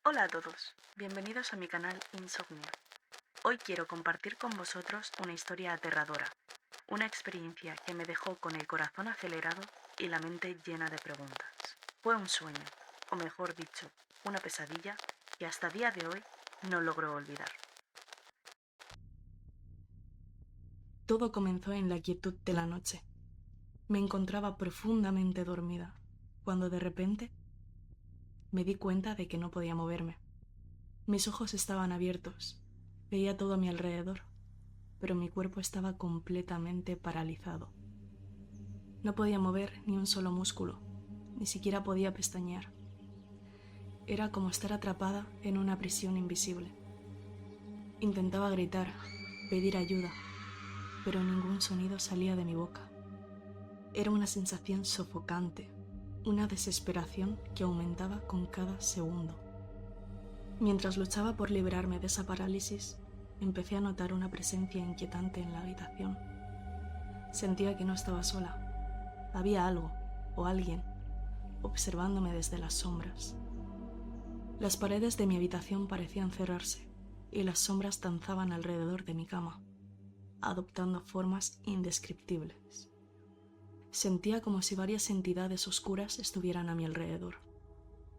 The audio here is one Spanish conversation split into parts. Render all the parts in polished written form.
Hola a todos, bienvenidos a mi canal Insomnio. Hoy quiero compartir con vosotros una historia aterradora, una experiencia que me dejó con el corazón acelerado y la mente llena de preguntas. Fue un sueño, o mejor dicho, una pesadilla que hasta día de hoy no logro olvidar. Todo comenzó en la quietud de la noche. Me encontraba profundamente dormida, cuando de repente me di cuenta de que no podía moverme. Mis ojos estaban abiertos, veía todo a mi alrededor, pero mi cuerpo estaba completamente paralizado. No podía mover ni un solo músculo, ni siquiera podía pestañear. Era como estar atrapada en una prisión invisible. Intentaba gritar, pedir ayuda, pero ningún sonido salía de mi boca. Era una sensación sofocante, una desesperación que aumentaba con cada segundo. Mientras luchaba por librarme de esa parálisis, empecé a notar una presencia inquietante en la habitación. Sentía que no estaba sola. Había algo, o alguien, observándome desde las sombras. Las paredes de mi habitación parecían cerrarse, y las sombras danzaban alrededor de mi cama, adoptando formas indescriptibles. Sentía como si varias entidades oscuras estuvieran a mi alrededor,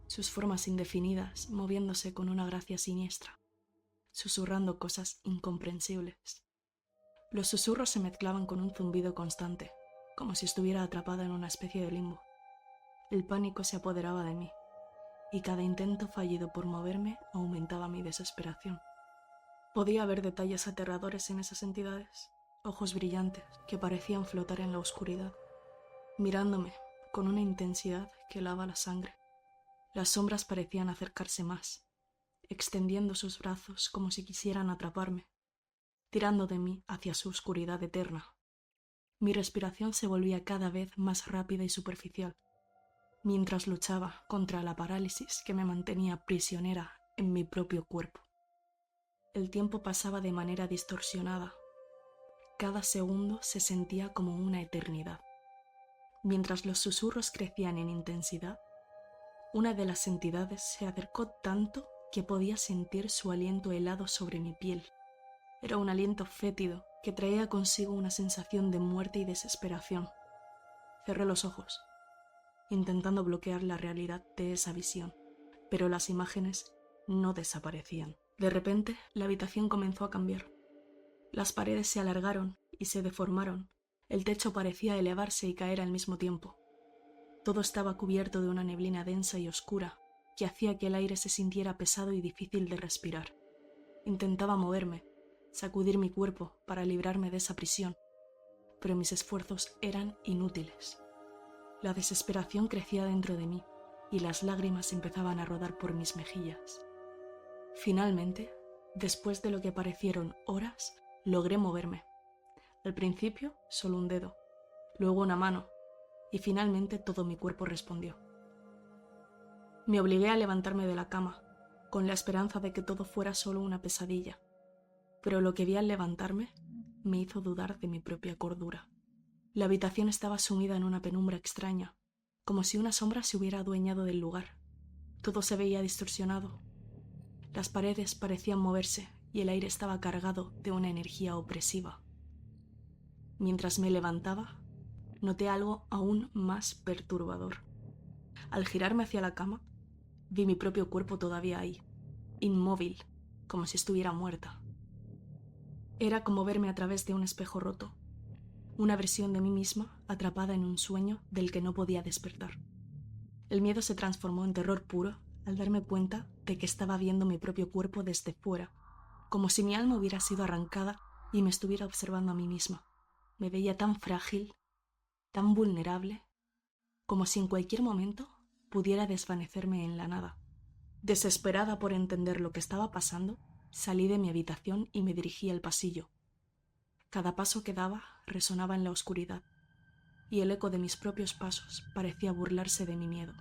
sus formas indefinidas moviéndose con una gracia siniestra, susurrando cosas incomprensibles. Los susurros se mezclaban con un zumbido constante, como si estuviera atrapada en una especie de limbo. El pánico se apoderaba de mí, y cada intento fallido por moverme aumentaba mi desesperación. Podía ver detalles aterradores en esas entidades, ojos brillantes que parecían flotar en la oscuridad, mirándome con una intensidad que helaba la sangre. Las sombras parecían acercarse más, extendiendo sus brazos como si quisieran atraparme, tirando de mí hacia su oscuridad eterna. Mi respiración se volvía cada vez más rápida y superficial, mientras luchaba contra la parálisis que me mantenía prisionera en mi propio cuerpo. El tiempo pasaba de manera distorsionada. Cada segundo se sentía como una eternidad. Mientras los susurros crecían en intensidad, una de las entidades se acercó tanto que podía sentir su aliento helado sobre mi piel. Era un aliento fétido que traía consigo una sensación de muerte y desesperación. Cerré los ojos, intentando bloquear la realidad de esa visión, pero las imágenes no desaparecían. De repente, la habitación comenzó a cambiar. Las paredes se alargaron y se deformaron. El techo parecía elevarse y caer al mismo tiempo. Todo estaba cubierto de una neblina densa y oscura que hacía que el aire se sintiera pesado y difícil de respirar. Intentaba moverme, sacudir mi cuerpo para librarme de esa prisión, pero mis esfuerzos eran inútiles. La desesperación crecía dentro de mí y las lágrimas empezaban a rodar por mis mejillas. Finalmente, después de lo que parecieron horas, logré moverme. Al principio, solo un dedo, luego una mano, y finalmente todo mi cuerpo respondió. Me obligué a levantarme de la cama, con la esperanza de que todo fuera solo una pesadilla, pero lo que vi al levantarme me hizo dudar de mi propia cordura. La habitación estaba sumida en una penumbra extraña, como si una sombra se hubiera adueñado del lugar. Todo se veía distorsionado. Las paredes parecían moverse y el aire estaba cargado de una energía opresiva. Mientras me levantaba, noté algo aún más perturbador. Al girarme hacia la cama, vi mi propio cuerpo todavía ahí, inmóvil, como si estuviera muerta. Era como verme a través de un espejo roto, una versión de mí misma atrapada en un sueño del que no podía despertar. El miedo se transformó en terror puro al darme cuenta de que estaba viendo mi propio cuerpo desde fuera, como si mi alma hubiera sido arrancada y me estuviera observando a mí misma. Me veía tan frágil, tan vulnerable, como si en cualquier momento pudiera desvanecerme en la nada. Desesperada por entender lo que estaba pasando, salí de mi habitación y me dirigí al pasillo. Cada paso que daba resonaba en la oscuridad, y el eco de mis propios pasos parecía burlarse de mi miedo.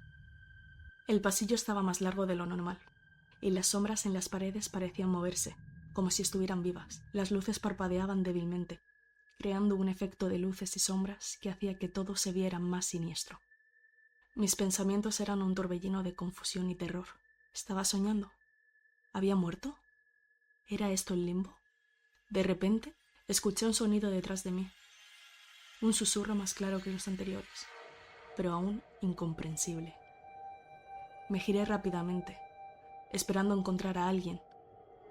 El pasillo estaba más largo de lo normal, y las sombras en las paredes parecían moverse, como si estuvieran vivas. Las luces parpadeaban débilmente, creando un efecto de luces y sombras que hacía que todo se viera más siniestro. Mis pensamientos eran un torbellino de confusión y terror. ¿Estaba soñando? ¿Había muerto? ¿Era esto el limbo? De repente, escuché un sonido detrás de mí. Un susurro más claro que los anteriores, pero aún incomprensible. Me giré rápidamente, esperando encontrar a alguien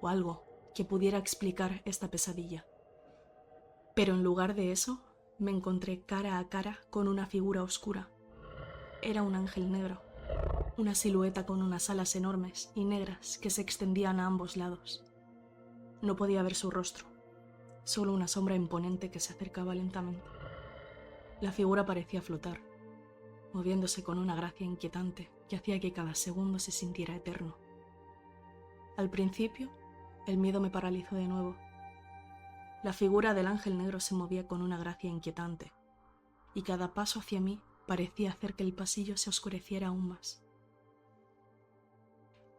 o algo que pudiera explicar esta pesadilla. Pero en lugar de eso, me encontré cara a cara con una figura oscura. Era un ángel negro, una silueta con unas alas enormes y negras que se extendían a ambos lados. No podía ver su rostro, solo una sombra imponente que se acercaba lentamente. La figura parecía flotar, moviéndose con una gracia inquietante que hacía que cada segundo se sintiera eterno. Al principio, el miedo me paralizó de nuevo. La figura del ángel negro se movía con una gracia inquietante, y cada paso hacia mí parecía hacer que el pasillo se oscureciera aún más.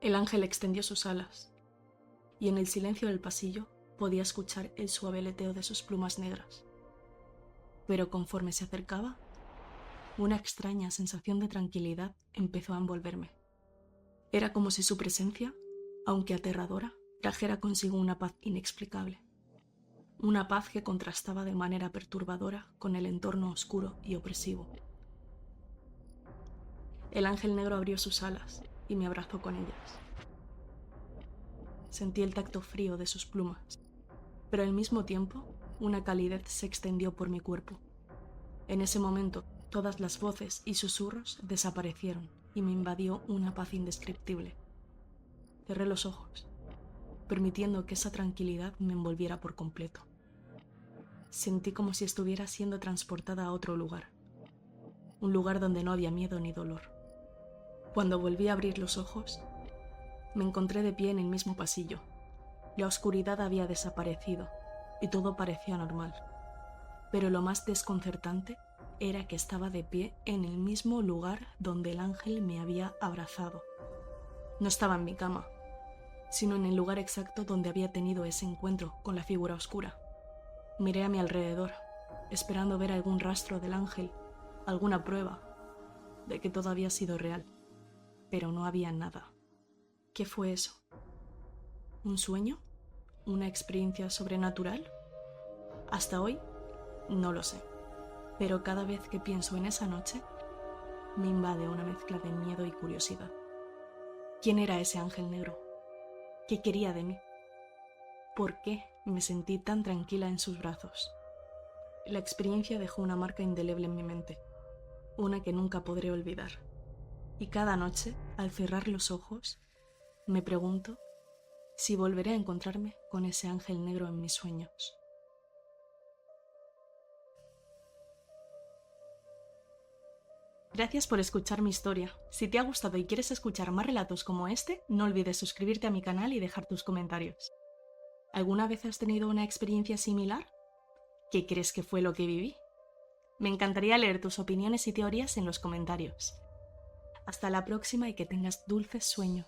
El ángel extendió sus alas, y en el silencio del pasillo podía escuchar el suave aleteo de sus plumas negras. Pero conforme se acercaba, una extraña sensación de tranquilidad empezó a envolverme. Era como si su presencia, aunque aterradora, trajera consigo una paz inexplicable. Una paz que contrastaba de manera perturbadora con el entorno oscuro y opresivo. El ángel negro abrió sus alas y me abrazó con ellas. Sentí el tacto frío de sus plumas, pero al mismo tiempo una calidez se extendió por mi cuerpo. En ese momento, todas las voces y susurros desaparecieron y me invadió una paz indescriptible. Cerré los ojos, permitiendo que esa tranquilidad me envolviera por completo. Sentí como si estuviera siendo transportada a otro lugar, un lugar donde no había miedo ni dolor. Cuando volví a abrir los ojos, me encontré de pie en el mismo pasillo. La oscuridad había desaparecido y todo parecía normal. Pero lo más desconcertante era que estaba de pie en el mismo lugar donde el ángel me había abrazado. No estaba en mi cama, sino en el lugar exacto donde había tenido ese encuentro con la figura oscura. Miré a mi alrededor, esperando ver algún rastro del ángel, alguna prueba de que todo había sido real, pero no había nada. ¿Qué fue eso? ¿Un sueño? ¿Una experiencia sobrenatural? Hasta hoy no lo sé, pero cada vez que pienso en esa noche, me invade una mezcla de miedo y curiosidad. ¿Quién era ese ángel negro? ¿Qué quería de mí? ¿Por qué me sentí tan tranquila en sus brazos? La experiencia dejó una marca indeleble en mi mente, una que nunca podré olvidar. Y cada noche, al cerrar los ojos, me pregunto si volveré a encontrarme con ese ángel negro en mis sueños. Gracias por escuchar mi historia. Si te ha gustado y quieres escuchar más relatos como este, no olvides suscribirte a mi canal y dejar tus comentarios. ¿Alguna vez has tenido una experiencia similar? ¿Qué crees que fue lo que viví? Me encantaría leer tus opiniones y teorías en los comentarios. Hasta la próxima y que tengas dulces sueños.